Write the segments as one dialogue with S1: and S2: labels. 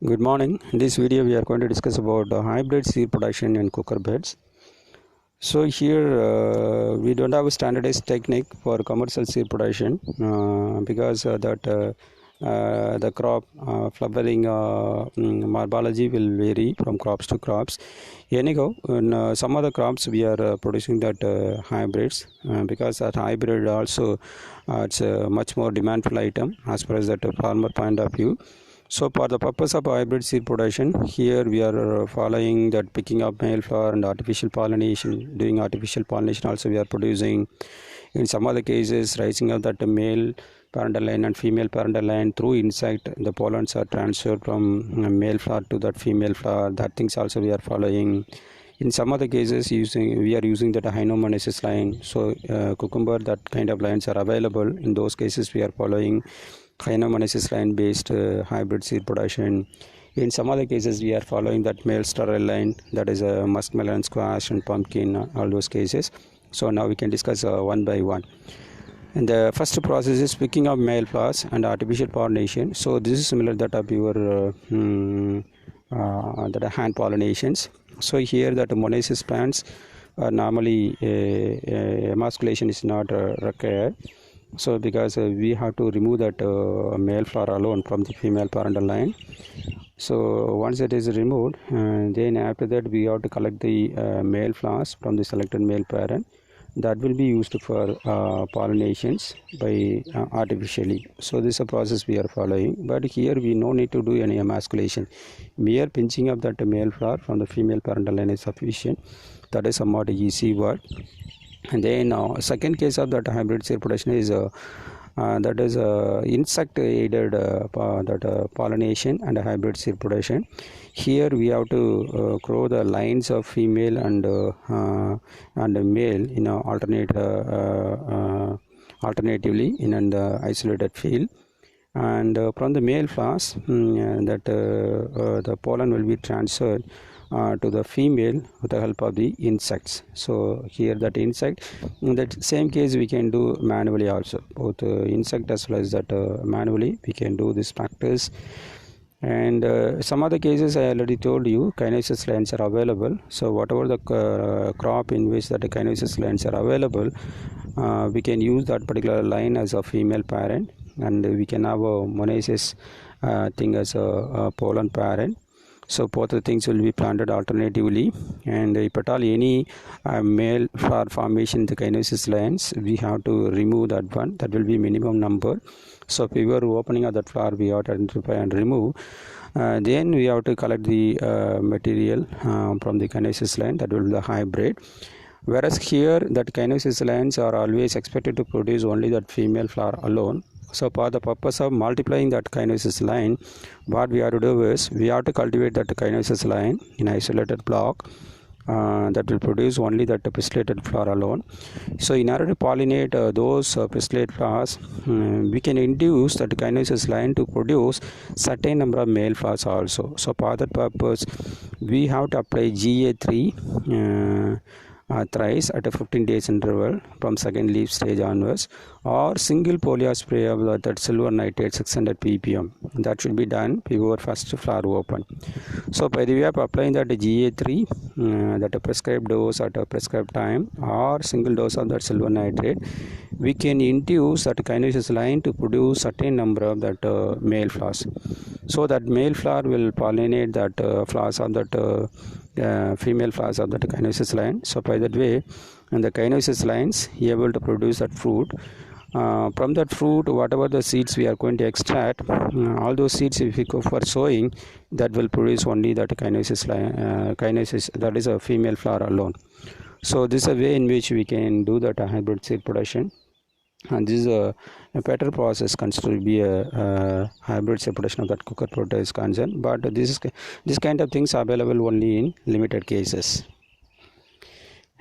S1: Good morning. In this video we are going to discuss about hybrid seed production in cooker beds. So here we don't have a standardized technique for commercial seed production because the crop flowering morphology will vary from crops to crops. Anyhow, in some other crops we are producing that hybrids because that hybrid also it's a much more demandful item as far as that farmer point of view. So for the purpose of hybrid seed production, here we are following that picking up male flower and artificial pollination. Doing artificial pollination also we are producing. In some other cases, raising of that male parental line and female parental line through insect, the pollens are transferred from male flower to that female flower. That things also we are following. In some other cases, we are using that hinomonasis line. So cucumber, that kind of lines are available. In those cases, we are following hinomonasis line based hybrid seed production. In some other cases we are following that male sterile line, that is a muskmelon, squash and pumpkin, all those cases. So now we can discuss one by one. And the first process is picking up male flowers and artificial pollination. So this is similar that of your that hand pollinations. So here that monasis plants normally emasculation is not required. So because we have to remove that male flower alone from the female parental line. So once it is removed, then after that we have to collect the male flowers from the selected male parent. That will be used for pollinations by artificially. So this is a process we are following, but here we no need to do any emasculation. Mere pinching of that male flower from the female parental line is sufficient. That is somewhat easy work. And then second case of that hybrid seed production is that is insect aided pollination and hybrid seed production. Here we have to grow the lines of female and male in alternatively in an isolated field. And from the male flowers, the pollen will be transferred to the female with the help of the insects. So here that insect, in that same case we can do manually also, both insect as well as that manually we can do this practice. And some other cases I already told you, kinesis lines are available. So whatever the crop in which that the kinesis lines are available, we can use that particular line as a female parent, and we can have a monasis thing as a pollen parent. So both the things will be planted alternatively, and if at all any male flower formation in the kinesis lines, we have to remove that one. That will be minimum number. So if we were opening of that flower, we have to identify and remove. Then we have to collect the material from the kinesis line, that will be the hybrid. Whereas here that kinesis lines are always expected to produce only that female flower alone. So for the purpose of multiplying that kinesis line, what we have to do is we have to cultivate that kinesis line in isolated block that will produce only that pistillated flower alone. So in order to pollinate those pistillate flowers, we can induce that kinesis line to produce certain number of male flowers also. So for that purpose, we have to apply GA3 thrice at a 15 days interval from second leaf stage onwards, or single foliar spray of that silver nitrate 600 ppm. That should be done before first flower open. So by the way of applying that GA3, that a prescribed dose at a prescribed time, or single dose of that silver nitrate, we can induce that kinesis line to produce certain number of that male flowers. So that male flower will pollinate that flowers of that female flowers of the kinesis line. So by that way, and the kinesis lines able to produce that fruit. From that fruit, whatever the seeds we are going to extract, all those seeds if we go for sowing, that will produce only that kinesis line, kinesis, that is a female flower alone. So this is a way in which we can do that hybrid seed production. And this is a better process considered to be a hybrid seed production of that cooker protein is concerned, but this kind of things are available only in limited cases.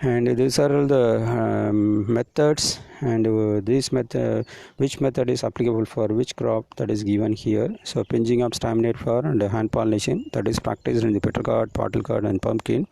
S1: And these are all the methods, and this method, which method is applicable for which crop, that is given here. So pinching up staminate flower and hand pollination, that is practiced in the petal gourd, bottle gourd and pumpkin.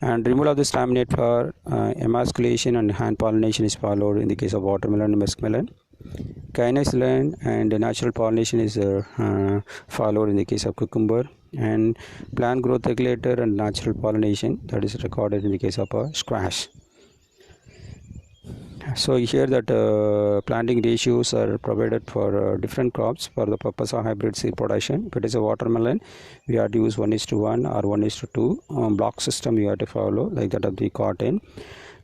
S1: And removal of the staminate flower, emasculation and hand pollination is followed in the case of watermelon and muskmelon. Kinase and natural pollination is followed in the case of cucumber, and plant growth regulator and natural pollination, that is recorded in the case of squash. So here that planting ratios are provided for different crops for the purpose of hybrid seed production. If it is a watermelon, we have to use 1:1 or 1:2 block system we have to follow, like that of the cotton.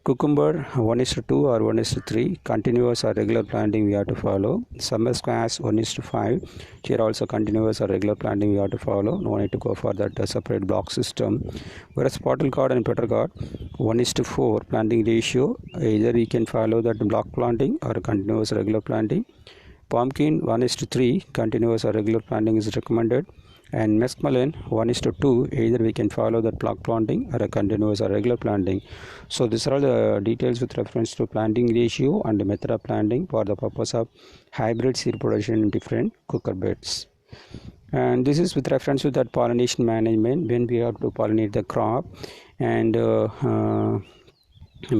S1: Cucumber 1:2 or 1:3 continuous or regular planting we have to follow. Summer squash 1:5, here also continuous or regular planting we have to follow. No need to go for that separate block system. Whereas bottle gourd and petter gourd 1:4 planting ratio, either we can follow that block planting or continuous regular planting. Pumpkin 1:3 continuous or regular planting is recommended, and muskmelon 1:2, either we can follow that block planting or a continuous or regular planting. So these are all the details with reference to planting ratio and the method of planting for the purpose of hybrid seed production in different cucumber beds. And this is with reference to that pollination management, when we have to pollinate the crop, and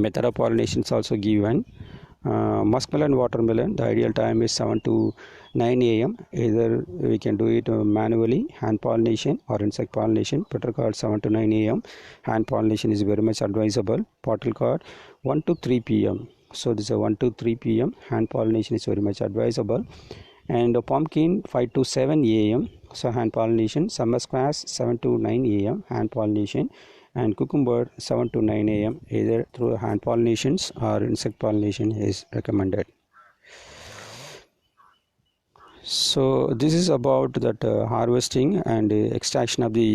S1: method of pollination is also given. Muskmelon, watermelon, the ideal time is 7 to 9 a.m. Either we can do it manually, hand pollination, or insect pollination. Petter gourd 7 to 9 a.m. hand pollination is very much advisable. Bottle gourd 1 to 3 p.m. So this is a 1 to 3 p.m. hand pollination is very much advisable. And pumpkin 5 to 7 a.m. so hand pollination. Summer squash 7 to 9 a.m. hand pollination, and cucumber 7 to 9 a.m. either through hand pollinations or insect pollination is recommended. So this is about that harvesting and extraction of the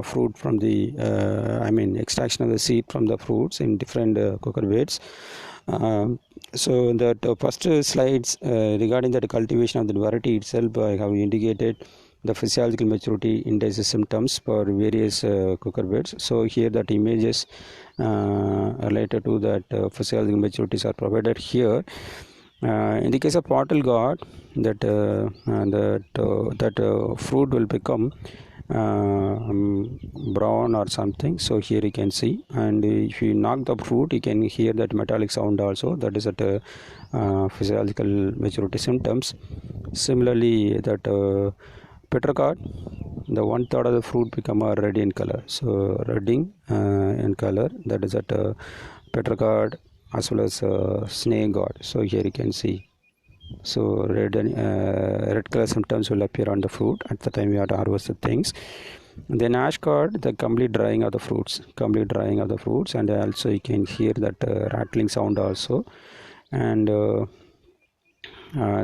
S1: fruit from the extraction of the seed from the fruits in different cucumber beds. So that first slides regarding the cultivation of the variety itself, I have indicated the physiological maturity indices symptoms for various cucumber beds. So here that images related to that physiological maturities are provided here. In the case of bottle gourd, that fruit will become brown or something. So here you can see, and if you knock the fruit, you can hear that metallic sound also. That is at physiological maturity symptoms. Similarly, that petter gourd, the 1/3 of the fruit become a red in color. So redding in color, that is at petter gourd as well as snake gourd. So here you can see. So red color symptoms will appear on the fruit at the time we have to harvest the things. Then ash gourd, the complete drying of the fruits, and also you can hear that rattling sound also. And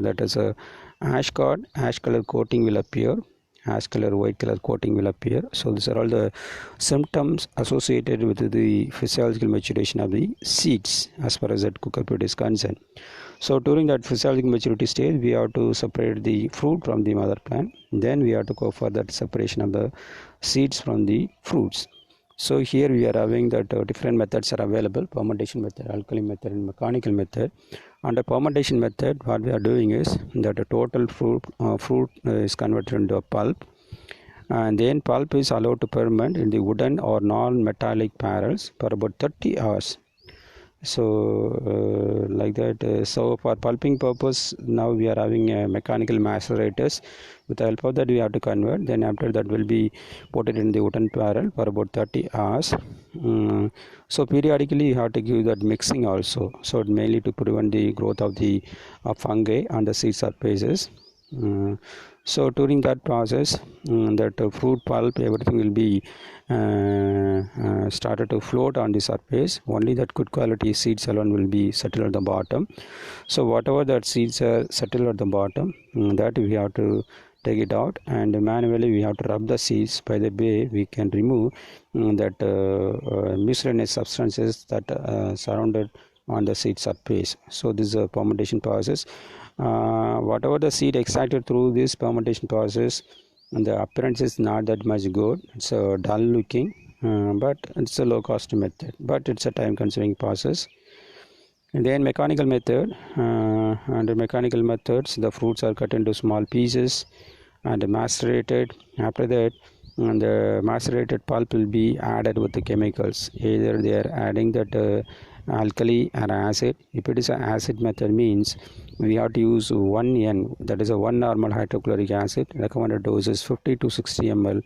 S1: that is a ash gourd, ash color coating will appear, ash color, white color coating will appear. So these are all the symptoms associated with the physiological maturation of the seeds as far as that cucumber is concerned. So during that physiological maturity stage, we have to separate the fruit from the mother plant. Then we have to go for that separation of the seeds from the fruits. So here we are having that different methods are available: fermentation method, alkaline method, and mechanical method. Under fermentation method, what we are doing is that the total fruit is converted into a pulp, and then pulp is allowed to ferment in the wooden or non-metallic barrels for about 30 hours. So like that. So for pulping purpose, now we are having mechanical macerators. With the help of that, we have to convert. Then after that, will be put it in the wooden barrel for about 30 hours. So periodically, you have to give that mixing also. So mainly to prevent the growth of the fungi on the seed surfaces. So during that process, that fruit pulp, everything will be started to float on the surface. Only that good quality seeds alone will be settled at the bottom. So whatever that seeds are settled at the bottom, that we have to take it out, and manually we have to rub the seeds. By the way, we can remove that miscellaneous substances that surrounded on the seed surface. So this is a fermentation process. Whatever the seed extracted through this fermentation process, and the appearance is not that much good. It's a dull looking, but it's a low cost method, but it's a time consuming process. And then mechanical method, under mechanical methods, the fruits are cut into small pieces and macerated. After that, the macerated pulp will be added with the chemicals. Either they are adding that alkali or acid. If it is an acid method, means we have to use 1 N, that is a 1 normal hydrochloric acid. Recommended dose is 50 to 60 ml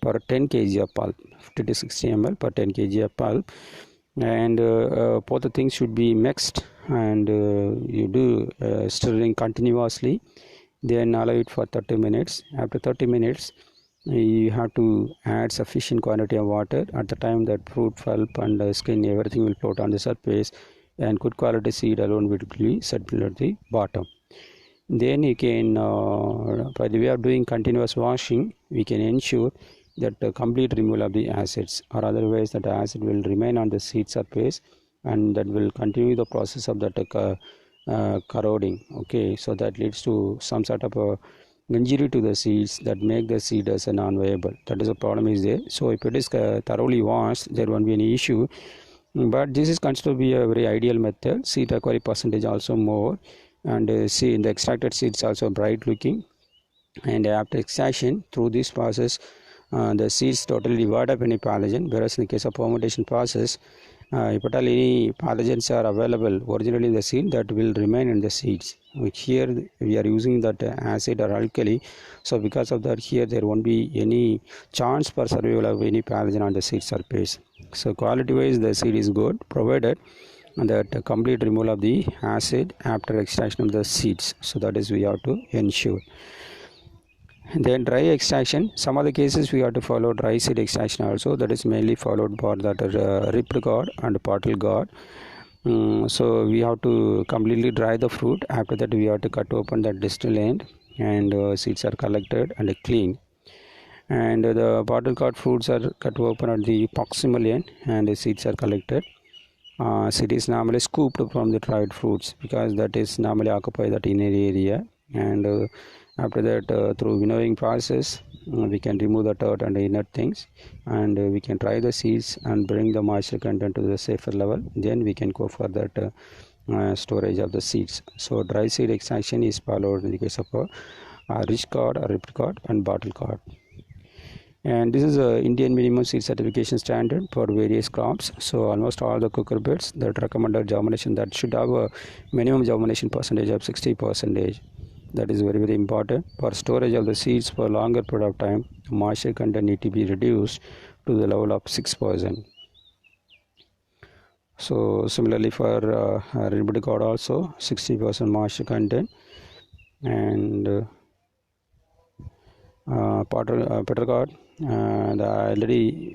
S1: per 10 kg of pulp. 50 to 60 ml per 10 kg of pulp. And both the things should be mixed, and you do stirring continuously, then allow it for 30 minutes. After 30 minutes, you have to add sufficient quantity of water. At the time that fruit pulp and skin, everything will float on the surface, and good quality seed alone will be settled at the bottom. Then you can, by the way of doing continuous washing, we can ensure that the complete removal of the acids, or otherwise that the acid will remain on the seed surface, and that will continue the process of that corroding. Okay, so that leads to some sort of a injury to the seeds, that make the seed as a non-viable. That is a problem is there. So if it is thoroughly washed, there won't be any issue. But this is considered to be a very ideal method. Seed recovery percentage also more, and see in the extracted seeds also bright looking. And after extraction, through this process, the seeds totally devoid of any pathogen, whereas in the case of fermentation process, if at all any pathogens are available originally in the seed, that will remain in the seeds. Which here we are using that acid or alkali, so because of that, here there won't be any chance for survival of any pathogen on the seed surface. So quality wise, the seed is good, provided that complete removal of the acid after extraction of the seeds. So that is we have to ensure. Then dry extraction, some of the cases we have to follow dry seed extraction also. That is mainly followed for that ripped gourd and pottle gourd. So we have to completely dry the fruit. After that, we have to cut open the distal end, and seeds are collected and cleaned. And the bottle gourd fruits are cut open at the proximal end, and the seeds are collected. Seed is normally scooped from the dried fruits, because that is normally occupy that inner area. And after that, through winnowing process, we can remove the dirt and the inert things, and we can dry the seeds and bring the moisture content to the safer level. Then we can go for that storage of the seeds. So dry seed extraction is followed in the case of rich gourd or ripped gourd and bottle gourd. And this is a Indian minimum seed certification standard for various crops. So almost all the cucurbits that recommended germination, that should have a minimum germination percentage of 60%. That is very, very important. For storage of the seeds for longer period of time, the moisture content need to be reduced to the level of 6%. So similarly for ribbed gourd also 60% moisture content, and petal gourd, already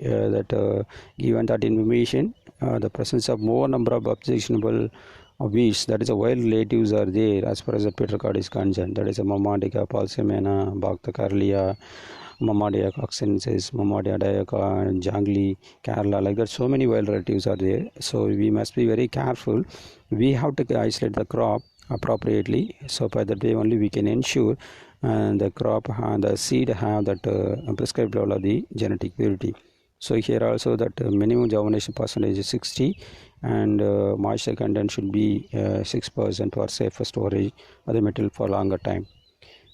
S1: given that information, the presence of more number of objectionable weeds, that is a wild relatives are there as far as the petal gourd is concerned. That is a Mamadea, Palsemena, Bacteria, Mamadea coxensis, Mamadea diaca, Jangli, Kerala, like that. So many wild relatives are there. So we must be very careful. We have to isolate the crop appropriately. So by that way only we can ensure the crop and the seed have that prescribed level of the genetic purity. So here also that minimum germination percentage is 60, and moisture content should be 6% for safer storage of the material for longer time.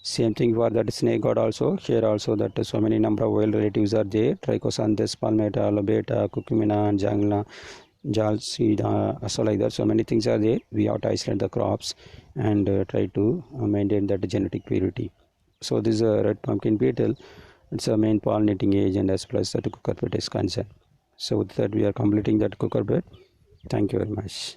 S1: Same thing for that snake gourd also. Here also that so many number of wild relatives are there: Trichosanthes, Palmata, Lobata, Cucumina, Jangla, Jalsida, so like that. So many things are there. We have to isolate the crops and try to maintain that genetic purity. So this is a red pumpkin beetle. It's a main pollinating agent as well as that cucurbit is concerned. So with that we are completing that cucurbit. Thank you very much.